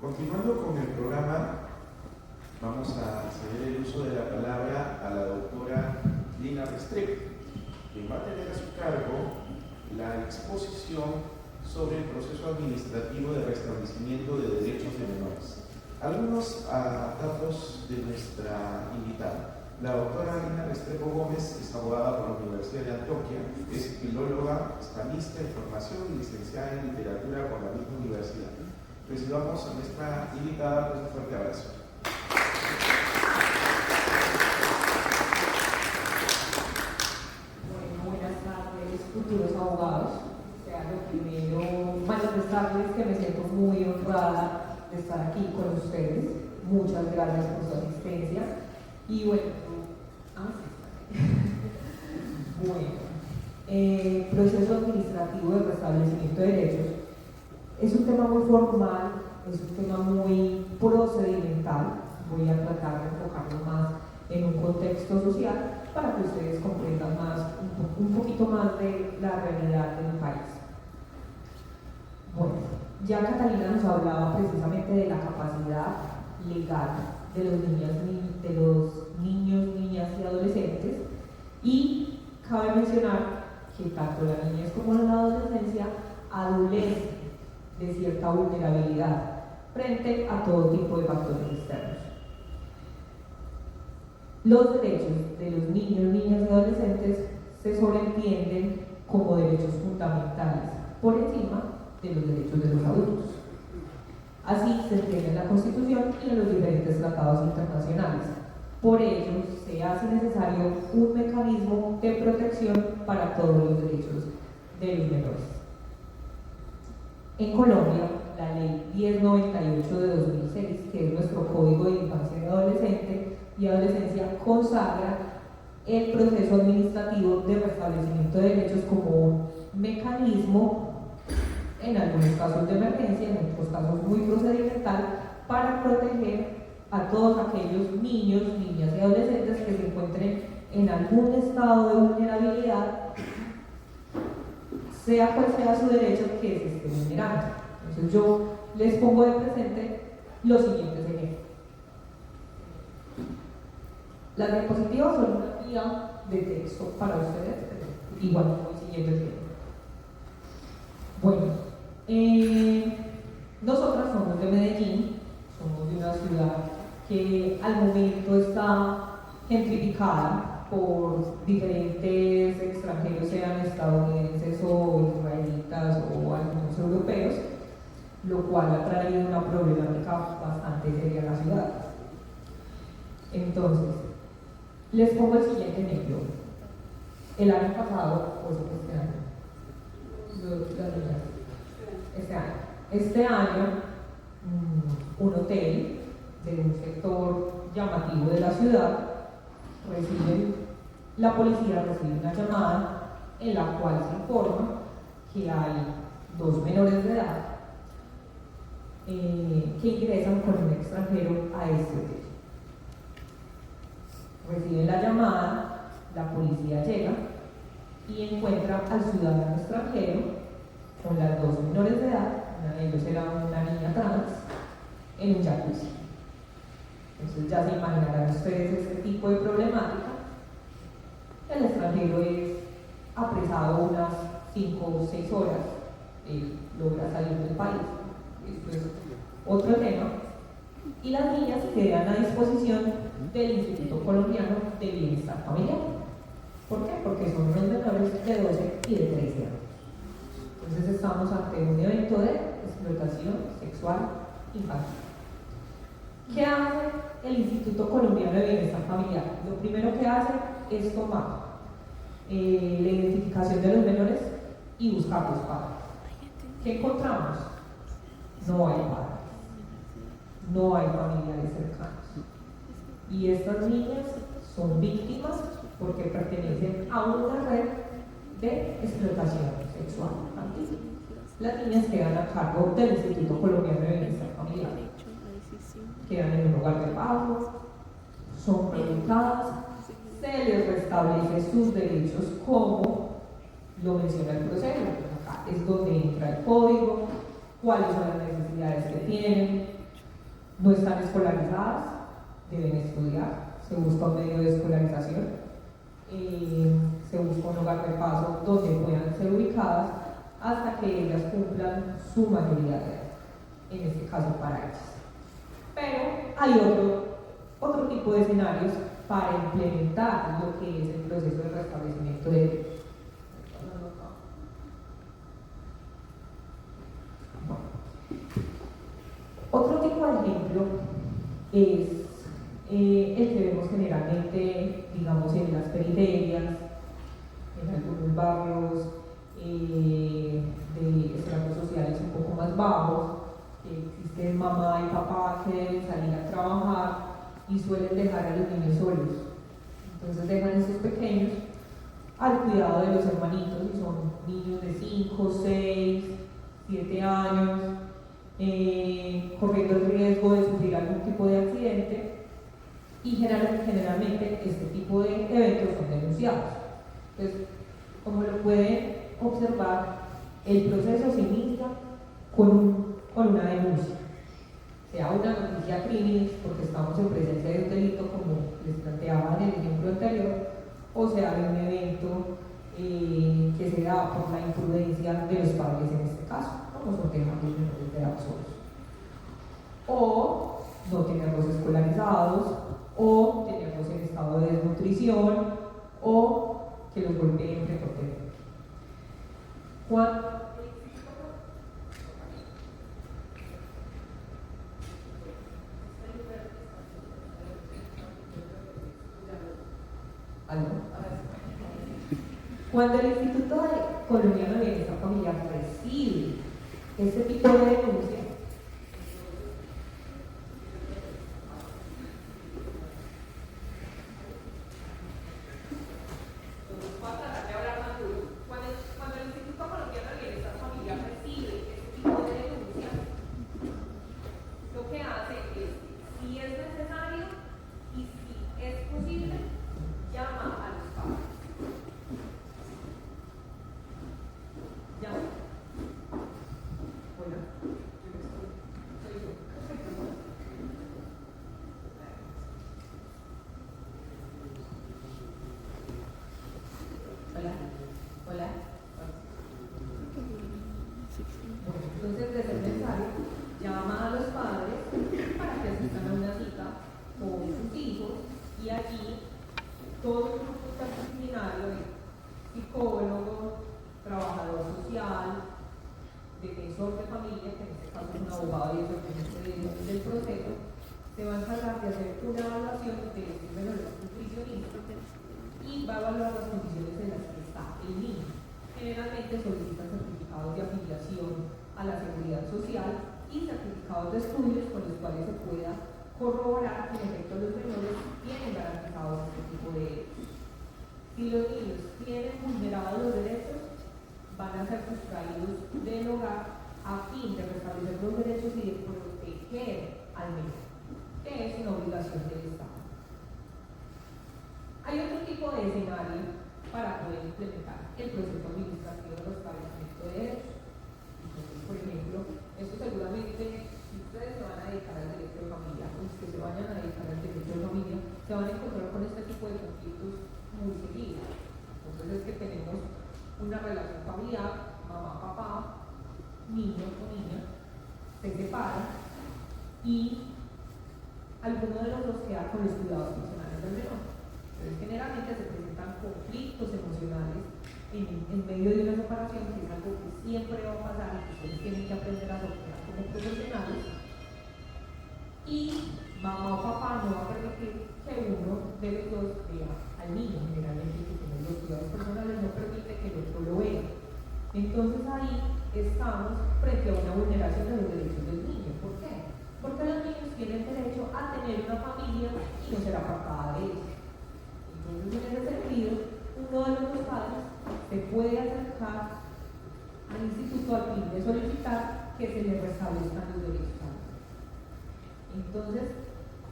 Continuando con el programa, vamos a ceder el uso de la palabra a la doctora Lina Restrepo, quien va a tener a su cargo la exposición sobre el proceso administrativo de restablecimiento de derechos de menores. Algunos datos de nuestra invitada. La doctora Lina Restrepo Gómez es abogada por la Universidad de Antioquia, es filóloga, hispanista en formación y licenciada en literatura por la misma universidad. Recibamos a nuestra invitada con un fuerte abrazo. Bueno, buenas tardes, futuros abogados. Lo primero, manifestarles que me siento muy honrada de estar aquí con ustedes. Muchas gracias por su asistencia. Y bueno, proceso administrativo de restablecimiento de derechos es un tema muy formal, es un tema muy procedimental. Voy a tratar de enfocarlo más en un contexto social para que ustedes comprendan más, un poquito más de la realidad del país. Bueno, ya Catalina nos hablaba precisamente de la capacidad legal de los niños, niñas y adolescentes, y cabe mencionar que tanto la niñez como la adolescencia adolecen de cierta vulnerabilidad frente a todo tipo de factores externos. Los derechos de los niños, niñas y adolescentes se sobreentienden como derechos fundamentales por encima de los derechos de los adultos. Así se entiende en la Constitución y en los diferentes tratados internacionales. Por ello, se hace necesario un mecanismo de protección para todos los derechos de los menores. En Colombia, la Ley 1098 de 2006, que es nuestro Código de Infancia y Adolescencia, consagra el proceso administrativo de restablecimiento de derechos como un mecanismo, en algunos casos de emergencia, en otros casos muy procedimental, para proteger a todos aquellos niños, niñas y adolescentes que se encuentren en algún estado de vulnerabilidad, sea cual sea su derecho que se esté vulnerando. Entonces yo les pongo de presente los siguientes ejemplos. Las diapositivas son una guía de texto para ustedes, igual voy siguiendo el tiempo. Bueno, nosotras somos de Medellín, somos de una ciudad que al momento está gentrificada por diferentes extranjeros, sean estadounidenses o israelitas o algunos europeos, lo cual ha traído una problemática bastante seria a la ciudad. Entonces, les pongo el siguiente ejemplo. El año pasado, o este año, un hotel de un sector llamativo de la ciudad la policía recibe una llamada en la cual se informa que hay 2 menores de edad que ingresan con un extranjero a este hotel. Reciben la llamada, la policía llega y encuentra al ciudadano extranjero con las 2 menores de edad, una de ellos era una niña trans, en un jacuzzi. Entonces ya se imaginarán ustedes este tipo de problemática. El extranjero es apresado unas 5 o 6 horas, logra salir del país. Esto es otro tema. Y las niñas quedan a disposición del Instituto Colombiano de Bienestar Familiar. ¿Por qué? Porque son unos menores de 12 y de 13 años. Entonces estamos ante un evento de explotación sexual infantil. ¿Qué hace el Instituto Colombiano de Bienestar Familiar? Lo primero que hace es tomar la identificación de los menores y buscar los padres. ¿Qué encontramos? No hay padres, no hay familiares cercanos. Y estas niñas son víctimas porque pertenecen a una red de explotación sexual infantil. Las niñas quedan a cargo del Instituto Colombiano de Bienestar Familiar. Quedan en un lugar de pago, son preguntadas, se les restablece sus derechos como lo menciona el proceso. Acá es donde entra el código, cuáles son las necesidades que tienen, no están escolarizadas, deben estudiar, se busca un medio de escolarización, se busca un lugar de paso donde puedan ser ubicadas hasta que ellas cumplan su mayoría de edad, en este caso para ellas. Pero hay otro tipo de escenarios para implementar lo que es el proceso de restablecimiento de derechos. Otro tipo de ejemplo es el que vemos generalmente, digamos, en las periferias, en algunos barrios de estratos sociales un poco más bajos. Existen mamá y papá que deben salir a trabajar y suelen dejar a los niños solos. Entonces dejan a esos pequeños al cuidado de los hermanitos, y son niños de 5, 6, 7 años, corriendo el riesgo de sufrir algún tipo de accidente, y generalmente este tipo de eventos son denunciados. Entonces, como lo pueden observar, el proceso se inicia con una denuncia, sea una noticia crimen, porque estamos en presencia de un delito, como les planteaba en el ejemplo anterior, o sea un evento que se da por la imprudencia de los padres en este caso, como son dejar los menores de edad solos, o no tenerlos escolarizados, o tenerlos en estado de desnutrición, o que los golpeen frecuentemente. Cuando el Instituto Colombiano de Bienestar Familiar recibe este tipo de denuncia, cuando el Instituto Colombiano de Bienestar Familiar recibe este tipo de denuncia, lo que hace es, si es necesario y si es posible, llama a los padres. Llama. Hola. Soy yo. Hola. Hola. Bueno, entonces desde el mensaje llama a los padres para que asistan a una cita con sus hijos, y allí todo el grupo interdisciplinario de psicólogo, trabajador social, defensor de familia, que en este caso es un abogado y es el del proceso, se va a encargar de hacer una evaluación de los menores nutricionistas y va a evaluar las condiciones en las que está el niño. Generalmente solicitan certificados de afiliación a la seguridad social y certificados de estudios con los cuales se pueda corroborar que en efecto los menores tienen garantizados este tipo de derechos. Si los niños tienen vulnerados los derechos, van a ser sustraídos del hogar a fin de restablecer los derechos y de proteger al menor, que es una obligación del Estado. Hay otro tipo de escenario para poder implementar el proceso administrativo de restablecimiento de derechos. Entonces, por ejemplo, esto seguramente, si ustedes se van a dedicar al derecho de familia, o los que se vayan a dedicar al derecho de familia, se van a encontrar con este tipo de conflictos muy seguidos. Entonces es que tenemos una relación familiar, mamá, papá, niño o niña, se separan y alguno de los dos queda con los cuidados personales del menor. Entonces generalmente se presentan conflictos emocionales en medio de una separación, que es algo que siempre va a pasar y que ustedes tienen que aprender a sortear como profesionales, y mamá o papá no va a permitir que uno de los dos vea al niño. Generalmente que tiene los cuidados personales no permite que el otro lo vea. Entonces ahí estamos frente a una vulneración de los derechos del niño. ¿Por qué? Porque los niños tienen derecho a tener una familia y no ser apartada de ellos. Entonces, en ese sentido, uno de los dos padres se puede acercar al instituto al fin de solicitar que se le restablezcan los derechos a los niños. Entonces,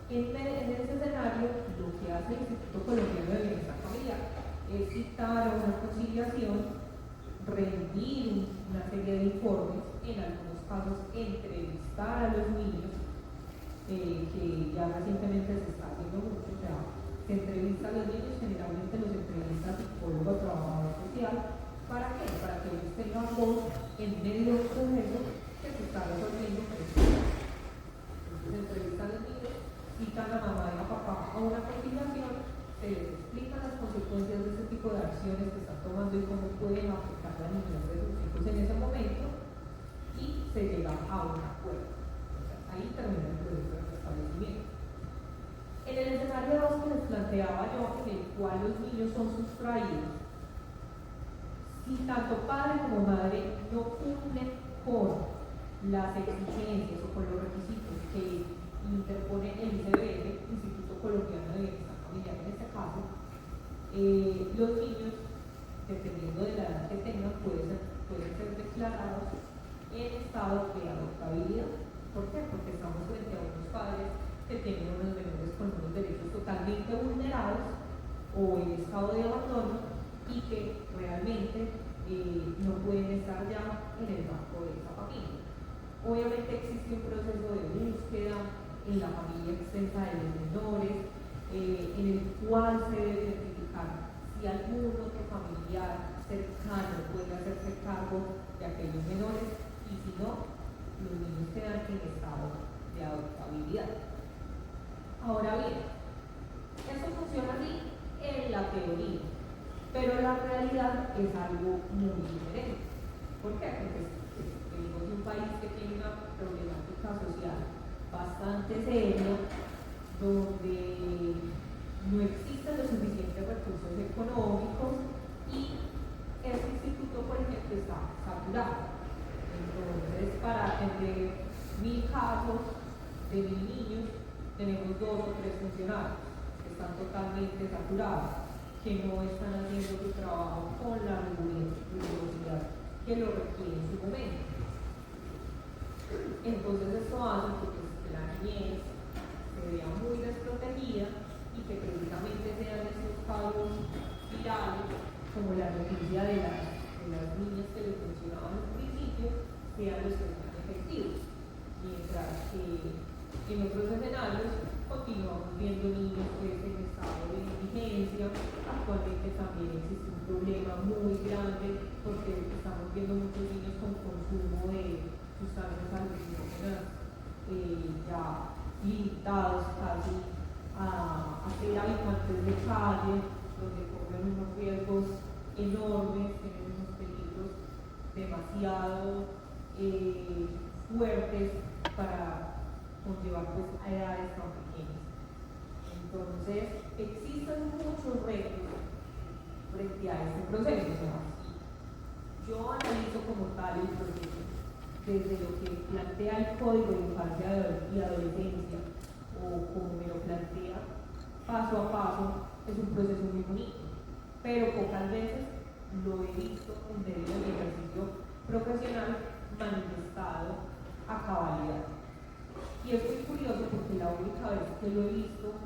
en ese escenario, lo que hace el Instituto Colombiano de Bienestar Familiar es citar a una conciliación, rendir una serie de informes, en algunos casos entrevistar a los niños, que ya recientemente se está haciendo mucho. O sea, se entrevista a los niños, generalmente los entrevista psicólogo o trabajador social. ¿Para qué? Para que ellos tengan voz en medio de un proceso que se está resolviendo. Entonces entrevistan a los niños, citan a mamá y a papá a una conciliación, se les explican las consecuencias de este tipo de acciones que están tomando y cómo pueden afectar la niñez de sus hijos en ese momento, y se llega a un acuerdo. O sea, ahí termina el proceso de restablecimiento. En el escenario 2 que les planteaba yo, en el cual los niños son sustraídos, si tanto padre como madre no cumplen con las exigencias o con los requisitos que interpone el ICBF, Instituto Colombiano de Bienestar Familiar en este caso, los niños, dependiendo de la edad que tengan, pueden ser declarados en estado de adoptabilidad. ¿Por qué? Porque estamos frente a unos padres que tienen unos menores con unos derechos totalmente vulnerados o en estado de abandono y que realmente no pueden estar ya en el marco de esa familia. Obviamente existe un proceso de búsqueda en la familia extensa de los menores, en el cual se debe identificar si algún otro familiar cercano puede hacerse cargo de aquellos menores, y si no, los niños quedan en estado de adoptabilidad. Ahora bien, esto funciona así en la teoría, pero la realidad es algo muy diferente. ¿Por qué? Porque venimos de un país que tiene una problemática social bastante seria, donde no existen los suficientes recursos económicos y este instituto, por ejemplo, está saturado. Entonces, para atender 1000 casos de 1000 niños, tenemos 2 o 3 funcionarios que están totalmente saturados, que no están haciendo su trabajo con la rigurosidad que lo requiere en su momento. Entonces esto hace que la niñez se vea muy desprotegida y que precisamente sean estos casos virales, como la noticia de las niñas que les mencionaba en un principio, sean los que sean efectivos. Mientras que en otros escenarios continuamos viendo niños pues, en estado de indigencia. Actualmente también existe un problema muy grande porque estamos viendo muchos niños con consumo de sustancias alucinógenas ya limitados casi a ser habitantes de calle, donde corren unos riesgos enormes, tienen unos peligros demasiado fuertes para conllevar pues, a edades tan pequeñas. Entonces, existen muchos retos frente a este proceso. O sea, yo analizo como tal el proceso desde lo que plantea el Código de Infancia y Adolescencia, o como me lo plantea paso a paso, es un proceso muy bonito, pero pocas veces lo he visto en medio del ejercicio profesional manifestado a cabalidad. Y es muy curioso porque la única vez que lo he visto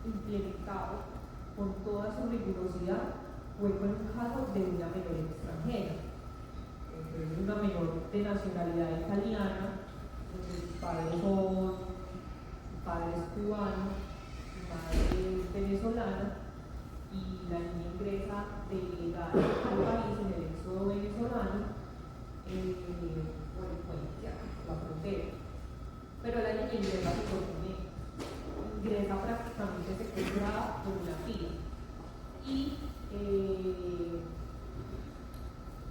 implementado con toda su rigurosidad fue con un caso de una menor extranjera. Entonces, una menor de nacionalidad italiana, donde sus padres son padres cubanos, su madre es venezolana, y la niña ingresa de ilegal al país en el éxodo venezolano por el puente, la frontera. Pero la niña ingresa supuestamente, ingresa prácticamente secuestrada por una tía. Y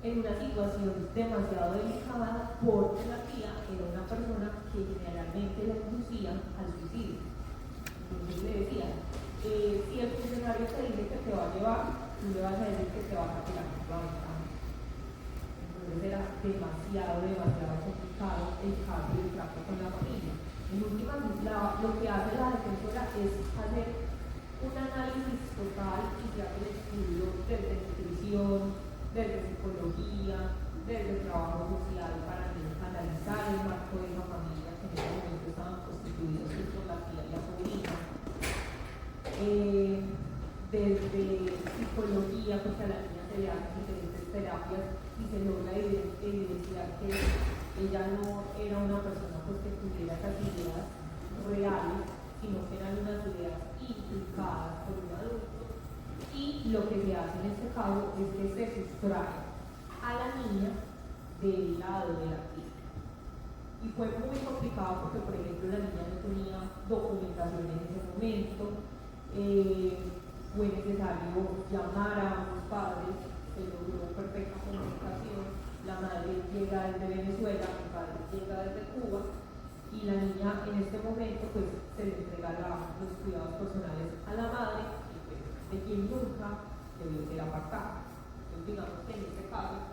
en una situación demasiado delicada, porque la tía era una persona que generalmente la inducía al suicidio. Entonces le decía, si el funcionario te dice que te va a llevar, tú le vas a decir que te vas a tirar por la ventana. Entonces era demasiado complicado el cambio de trato con la familia. En última, lo que hace la defensora es hacer un análisis total y se hace el estudio desde nutrición, desde psicología, desde el trabajo social para analizar el marco de una familia que en ese momento estaban constituidos por la tía y la sobrina. Desde psicología, pues a la niña se le hacen diferentes terapias y se logra evidenciar que ella no era una persona pues, que tuviera esas ideas reales, sino que eran unas ideas inculcadas por un adulto. Y lo que se hace en este caso es que se sustrae a la niña del lado de la tía. Y fue muy complicado porque, por ejemplo, la niña no tenía documentación en ese momento, fue necesario llamar a sus padres, se logró perfecta comunicación, la madre llega desde Venezuela, el padre llega desde Cuba, y la niña en este momento pues se le entrega los cuidados personales a la madre, y, pues, de quien nunca debió ser apartada. Entonces digamos que en este caso,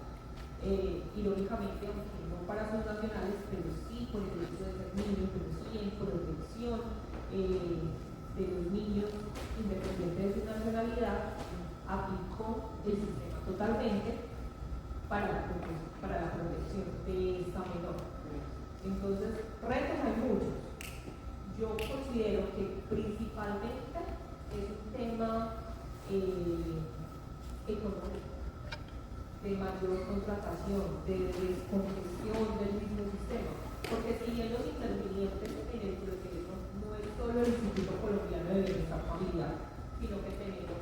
irónicamente, aunque no para sus nacionales, pero sí por el hecho de ser niños, pero sí en protección de los niños, independiente de su nacionalidad, aplicó el sistema totalmente para la protección de esta menor. Entonces, retos hay muchos. Yo considero que principalmente es un tema económico, de mayor contratación, de descongestión del mismo sistema, porque si bien los intervinientes en el proceso no es solo el Instituto Colombiano de Bienestar Familiar, sino que tenemos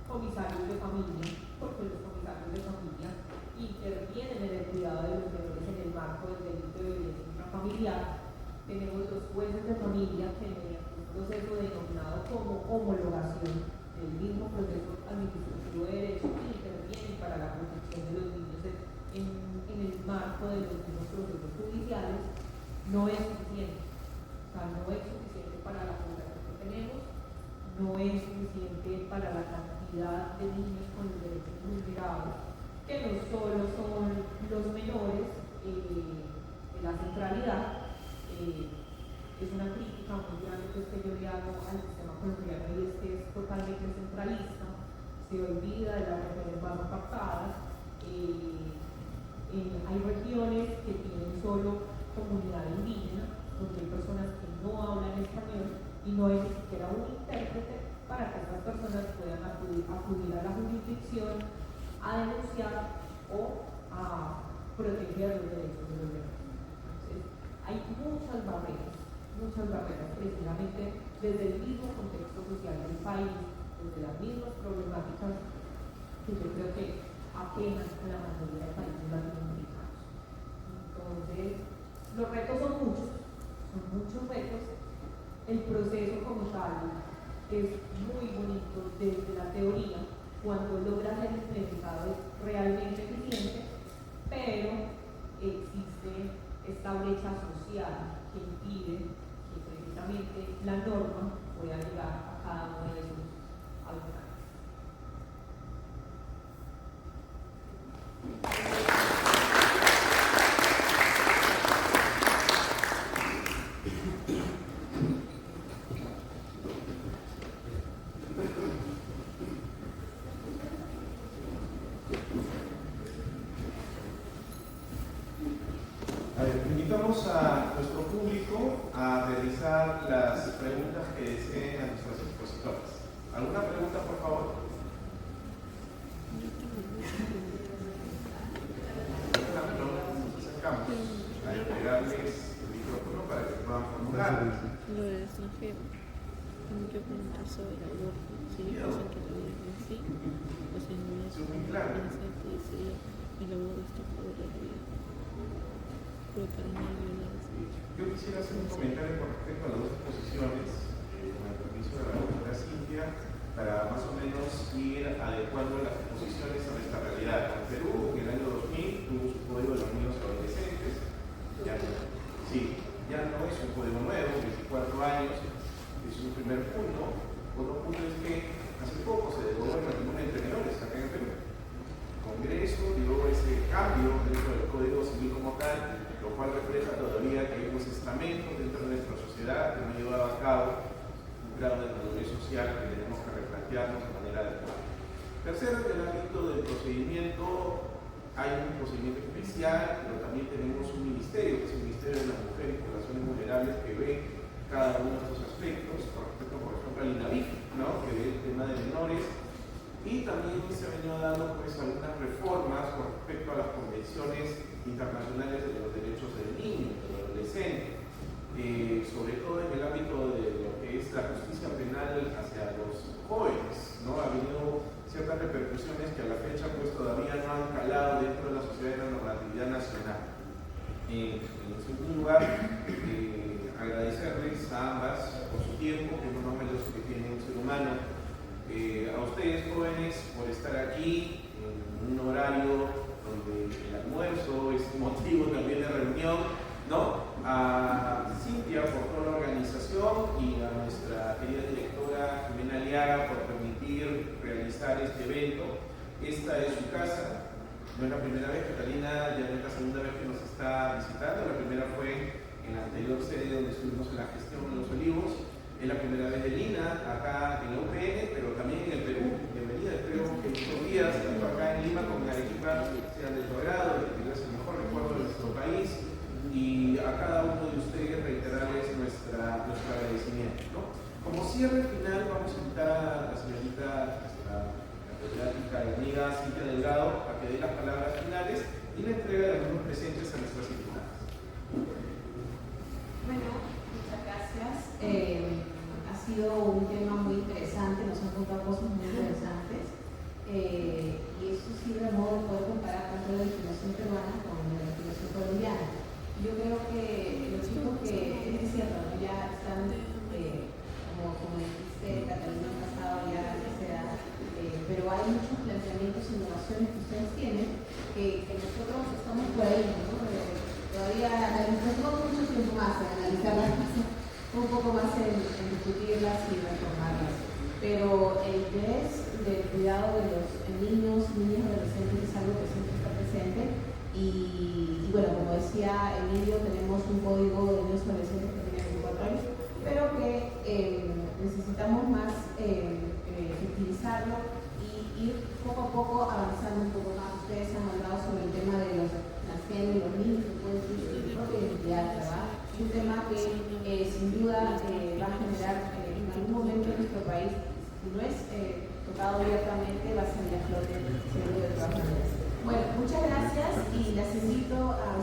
comisarios de familia, porque los comisarios de familia intervienen en el cuidado de los menores en el marco del delito de violencia intrafamiliar. Tenemos los jueces de familia que mediante un proceso denominado como homologación del mismo proceso administrativo de derecho intervienen para la protección de los niños en el marco de los mismos procesos judiciales. No es suficiente, o sea, no es suficiente para la población que tenemos, no es suficiente para la cantidad de niños con los derechos vulnerados, que no solo son los menores de la centralidad. Es una crítica muy grande que yo le hago al sistema colombiano, y es que es totalmente centralista, se olvida de las regiones más apartadas. Hay regiones que tienen solo comunidad indígena, donde hay personas que no hablan español y no hay ni siquiera un intérprete para que estas personas puedan acudir a la jurisdicción a denunciar o a proteger los derechos de los menores. Entonces, hay muchas barreras precisamente desde el mismo contexto social del país, desde las mismas problemáticas que yo creo que apenas a la mayoría de países latinoamericanos. Entonces, los retos son muchos retos. El proceso como tal es muy bonito desde la teoría, cuando logra ser implementado es realmente eficiente, pero existe esta brecha social que impide que precisamente la norma pueda llegar a cada uno de esos alumnos. Invitamos a nuestro público a realizar las preguntas que deseen a nuestros expositores. ¿Alguna pregunta, por favor? Nos acercamos a entregarles el micrófono para que puedan formular. Lo del extranjero, tengo que preguntar sobre el aborto, si yo pienso que todavía es así, o si no es Muy claro. interesante decir el aborto está por la vida, pero para mí Yo quisiera hacer un comentario con respecto a las dos exposiciones, con el permiso de la doctora Cintia, para más o menos ir adecuando las exposiciones a nuestra realidad. En Perú, en el año 2000, tuvo su código de los niños y adolescentes. Ya no es un código nuevo, 24 años, es un primer punto. Otro punto es que hace poco se derogó el matrimonio entre menores acá en Perú. El Congreso dio ese cambio dentro del Código Civil como tal, lo cual refleja todavía que hay unos estamentos dentro de nuestra sociedad que no han llevado a cabo un grado de madurez social que tenemos que replantearnos de manera adecuada. Tercero, en el ámbito del procedimiento, hay un procedimiento judicial, pero también tenemos un ministerio, que es el Ministerio de las Mujeres y Poblaciones Vulnerables, que ve cada uno de estos aspectos, con respecto, por ejemplo, al INAVIF, ¿no?, que ve el tema de menores, y también se han venido dando pues algunas reformas con respecto a las convenciones internacionales de los derechos del niño, del adolescente, sobre todo en el ámbito de lo que es la justicia penal hacia los jóvenes, ¿no? Ha habido ciertas repercusiones que a la fecha pues todavía no han calado dentro de la sociedad y la normatividad nacional. En segundo lugar, agradecerles a ambas por su tiempo, que es lo más valioso que tiene un ser humano. A ustedes jóvenes por estar aquí en un horario donde el almuerzo es motivo también de reunión, ¿no? A Cintia por toda la organización y a nuestra querida directora Jimena Aliaga por permitir realizar este evento. Esta es su casa, no es la primera vez, Catalina ya no es la segunda vez que nos está visitando, la primera fue en la anterior sede donde estuvimos en la gestión en Los Olivos. Es la primera vez de Lina acá en la UPN, pero también en el Perú. Bienvenida, espero que estos días, tanto acá en Lima como en Arequipa, sean de tu agrado, que tengas el mejor recuerdo de nuestro país. Y a cada uno de ustedes reiterarles nuestro agradecimiento, ¿no? Como cierre final, vamos a invitar a la señorita, nuestra catedrática y amiga Cintia Delgado, a que dé las palabras finales y la entrega de algunos presentes a nuestras invitadas. Bueno, muchas gracias. Ha sido un tema muy interesante, nos han contado cosas muy interesantes y eso sirve de modo de poder comparar tanto la legislación peruana con la legislación colombiana. Yo creo que los chicos que, es cierto, ¿no? Ya están, como dijiste, Catalina, han pasado ya a esa edad, pero hay muchos planteamientos e innovaciones que ustedes tienen que nosotros estamos por ahí, ¿no? Todavía necesitamos mucho tiempo más en analizarlas, un poco más en discutirlas y reformarlas. Pero el interés del cuidado de los niños, niñas y adolescentes es algo que siempre está presente. Y bueno, como decía Emilio, tenemos un código de niños y adolescentes que tiene 24 años, pero que necesitamos más efectivizarlo y ir poco a poco avanzando un poco más. Ustedes han hablado sobre el tema de los transgéneros y los niños que pueden ser su propia identidad, ¿verdad? Es un tema que sin duda va a generar en algún momento en nuestro país, si no es tocado abiertamente, va a salir a flote seguro de todas maneras. Bueno, muchas gracias y las invito a